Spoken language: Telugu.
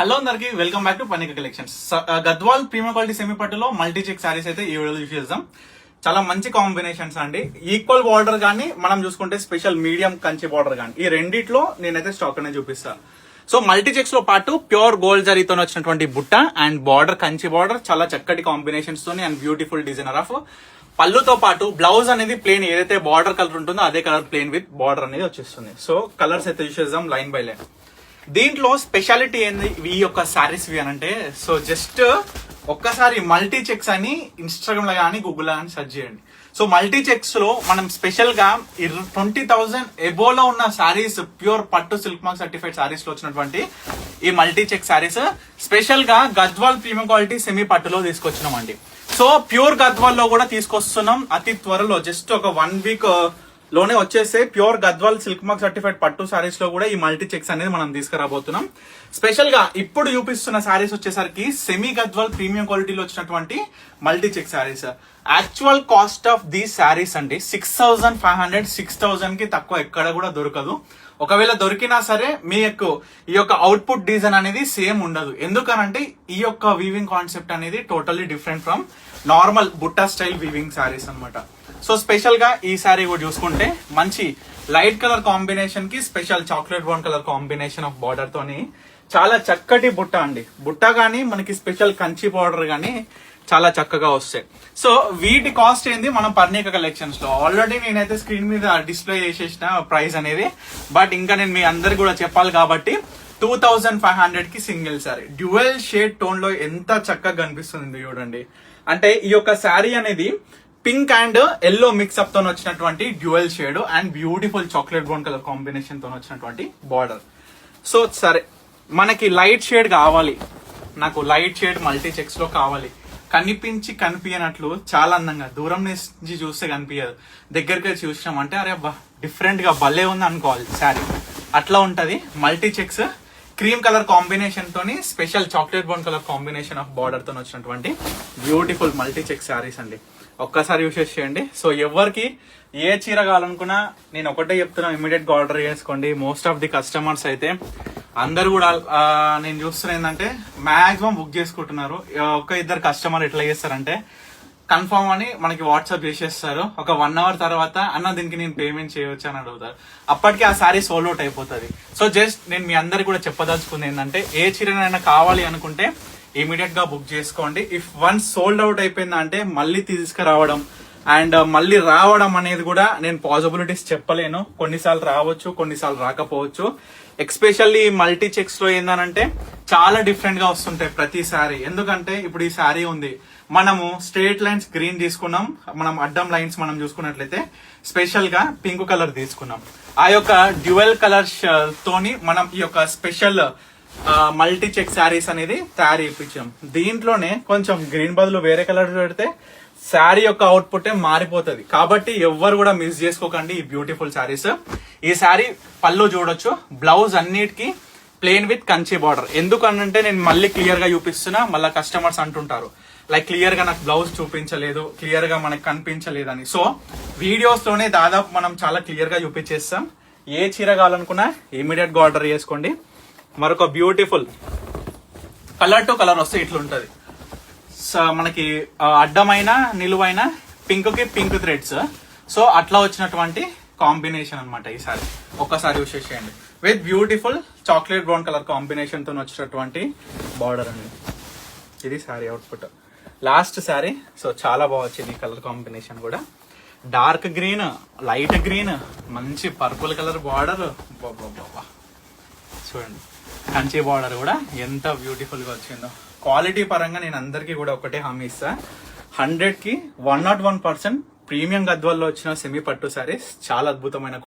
హలో అందరికి welcome back to Panika collections. Gadwal premium quality semi పట్టులో మల్టీ చెక్ సారీస్ అయితే ఈ వీడియోలో యూజ్ చేద్దాం. చాలా మంచి కాంబినేషన్స్ అండి. ఈక్వల్ బార్డర్ కానీ మనం చూసుకుంటే స్పెషల్ మీడియం కంచి బార్డర్ కానీ ఈ రెండిట్లో నేనైతే స్టాక్ అనేది చూపిస్తాను. సో మల్టీ చెక్స్ లో పాటు ప్యూర్ గోల్డ్ జరీతో వచ్చినటువంటి బుట్ట అండ్ బార్డర్ కంచి బార్డర్ చాలా చక్కటి కాంబినేషన్స్ తోని అండ్ బ్యూటిఫుల్ డిజైనర్ ఆఫ్ పళ్ళుతో పాటు బ్లౌజ్ అనేది ప్లేన్ ఏదైతే బార్డర్ కలర్ ఉంటుందో అదే కలర్ ప్లేన్ విత్ బార్డర్ అనేది వచ్చేస్తుంది. సో కలర్స్ అయితే యూజ్ చేద్దాం లైన్ బై లైన్. దీంట్లో స్పెషాలిటీ ఏంది ఈ యొక్క శారీస్ అని అంటే, సో జస్ట్ ఒక్కసారి మల్టీ చెక్స్ అని ఇన్స్టాగ్రామ్ లో కానీ గూగుల్ లో కానీ సెర్చ్ చేయండి. సో మల్టీ చెక్స్ లో మనం స్పెషల్ గా 20,000 ఎబోలో ఉన్న శారీస్ ప్యూర్ పట్టు సిల్క్ మార్క్ సర్టిఫైడ్ శారీస్ లో వచ్చినటువంటి ఈ మల్టీ చెక్ శారీస్ స్పెషల్ గా గద్వాల్ ప్రీమియం క్వాలిటీ సెమీ పట్టులో తీసుకొచ్చినాం అండి. సో ప్యూర్ గద్వాల్ లో కూడా తీసుకొస్తున్నాం అతి త్వరలో. జస్ట్ ఒక 1 వీక్ లోనే వచ్చేసే pure Gadwal silk mark certified పట్టు సారీస్ లో కూడా ఈ మల్టీ చెక్స్ అనేది మనం తీసుకురాబోతున్నాం. స్పెషల్ గా ఇప్పుడు చూపిస్తున్న సారీస్ వచ్చేసరికి సెమీ గద్వాల్ ప్రీమియం క్వాలిటీలో వచ్చినటువంటి multi check saris. Actual cost of these saris అండి 6,500 6,000 కి తక్కువ ఎక్కడ కూడా దొరకదు. ఒకవేళ దొరికినా సరే మీకు ఈ యొక్క అవుట్పుట్ డిజైన్ అనేది సేమ్ ఉండదు. ఎందుకనంటే ఈ యొక్క వీవింగ్ కాన్సెప్ట్ అనేది totally different from normal butta style weaving saris అనమాట. సో స్పెషల్ గా ఈ సారీ కూడా చూసుకుంటే మంచి లైట్ కలర్ కాంబినేషన్ కి special chocolate brown colour combination of border తోని చాలా చక్కటి బుట్ట అండి. బుట్ట గానీ మనకి స్పెషల్ కంచి బార్డర్ గానీ చాలా చక్కగా వస్తాయి. సో వీటి కాస్ట్ ఏంది మనం పర్ణిక కలెక్షన్స్ లో ఆల్రెడీ నేనైతే స్క్రీన్ మీద డిస్ప్లే చేసేసిన ప్రైస్ అనేది, బట్ ఇంకా నేను మీ అందరికి కూడా చెప్పాలి కాబట్టి 2,500 కి single sorry dual shade tone లో ఎంత చక్కగా కనిపిస్తుంది చూడండి. అంటే ఈ యొక్క శారీ అనేది పింక్ అండ్ ఎల్లో మిక్స్అప్ తో వచ్చినటువంటి dual shade and beautiful chocolate brown colour combination తో వచ్చినటువంటి బార్డర్. సో సరే మనకి లైట్ షేడ్ కావాలి, నాకు లైట్ షేడ్ మల్టీ చెక్స్ లో కావాలి, కనిపించి కనిపించనట్లు చాలా అందంగా దూరం నుంచి చూస్తే కనిపించదు, దగ్గరికి చూసినాం అంటే అరే అబ్బా డిఫరెంట్ గా భలే ఉంది అనుకోవాలి శారీ. అట్లా ఉంటది multi checks cream colour combination తోని special chocolate brown colour combination of border తో వచ్చినటువంటి బ్యూటిఫుల్ మల్టీ చెక్ శారీస్ అండి. ఒక్కసారి యూస్ చేయండి. సో ఎవరికి ఏ చీర కావాలనుకున్నా నేను ఒకటే చెప్తున్నా, ఇమీడియట్ గా ఆర్డర్ చేసుకోండి. మోస్ట్ ఆఫ్ ది కస్టమర్స్ అయితే అందరు కూడా నేను చూస్తున్నా ఏంటంటే మాక్సిమం బుక్ చేసుకుంటున్నారు. ఒక ఇద్దరు కస్టమర్ ఎట్లా చేస్తారంటే కన్ఫర్మ్ అని మనకి వాట్సాప్ చేసేస్తారు. ఒక 1 అవర్ తర్వాత అన్న దీనికి నేను పేమెంట్ చేయవచ్చు అని అడుగుతారు. అప్పటికి ఆ సారీ సోల్డ్ అవుట్ అయిపోతుంది. సో జస్ట్ నేను మీ అందరికి కూడా చెప్పదలుచుకుంది ఏంటంటే ఏ చీరనైనా కావాలి అనుకుంటే ఇమీడియట్ గా బుక్ చేసుకోండి. ఇఫ్ వన్స్ సోల్డ్ అవుట్ అయిపోయిందంటే మళ్ళీ తీసుకురావడం అండ్ మళ్ళీ రావడం అనేది కూడా నేను పాసిబిలిటీస్ చెప్పలేను. కొన్నిసార్లు రావచ్చు, కొన్నిసార్లు రాకపోవచ్చు. ఎక్స్పెషల్లీ మల్టీ చెక్స్ లో ఏందనంటే చాలా డిఫరెంట్ గా వస్తుంటాయి ప్రతిసారి. ఎందుకంటే ఇప్పుడు ఈ సారీ ఉంది, మనము స్ట్రేట్ లైన్స్ గ్రీన్ తీసుకున్నాం, మనం అడ్డం లైన్స్ మనం చూసుకున్నట్లయితే స్పెషల్ గా పింక్ కలర్ తీసుకున్నాం. ఆ యొక్క డ్యూయల్ కలర్ తోని మనం ఈ యొక్క స్పెషల్ మల్టీ చెక్ శారీస్ అనేది తయారు చేయించాం. దీంట్లోనే కొంచెం గ్రీన్ బదులు వేరే కలర్ పెడితే శారీ యొక్క అవుట్పుట్ మారిపోతుంది. కాబట్టి ఎవ్వరు కూడా మిస్ చేసుకోకండి ఈ బ్యూటిఫుల్ శారీస్. ఈ శారీ పళ్ళు చూడొచ్చు, బ్లౌజ్ అన్నిటికీ ప్లేన్ విత్ కంచి బార్డర్. ఎందుకనంటే నేను మళ్ళీ క్లియర్ గా చూపిస్తున్నా, మళ్ళీ కస్టమర్స్ అంటుంటారు లైక్ క్లియర్ గా నాకు బ్లౌజ్ చూపించలేదు, క్లియర్ గా మనకు కనిపించలేదని. సో వీడియోస్ లోనే దాదాపు మనం చాలా క్లియర్ గా చూపించేస్తాం. ఏ చీర కావాలనుకున్నా ఇమీడియట్ గా ఆర్డర్ చేసుకోండి. మరొక బ్యూటిఫుల్ కలర్ టు కలర్ వస్తే ఇట్లుంటది. మనకి అడ్డమైన నిలువైన పింక్ కి పింక్ థ్రెడ్స్. సో అట్లా వచ్చినటువంటి కాంబినేషన్ అనమాట ఈ సారీ. ఒక్కసారి యూస్ చేయండి with beautiful chocolate brown colour combination తో వచ్చినటువంటి బార్డర్ అండి. ఇది sorry output last sorry. So చాలా బాగా వచ్చింది ఈ కలర్ కాంబినేషన్ కూడా. డార్క్ గ్రీన్, లైట్ గ్రీన్, మంచి పర్పుల్ కలర్ బార్డర్. చూడండి కంచి బార్డర్ కూడా ఎంత బ్యూటిఫుల్ గా వచ్చిందో. క్వాలిటీ పరంగా నేను అందరికీ కూడా ఒకటే హామీ ఇస్తా, 100 కి 101% ప్రీమియం గద్వాల్లో వచ్చిన సెమీ పట్టు సారీస్ చాలా అద్భుతమైన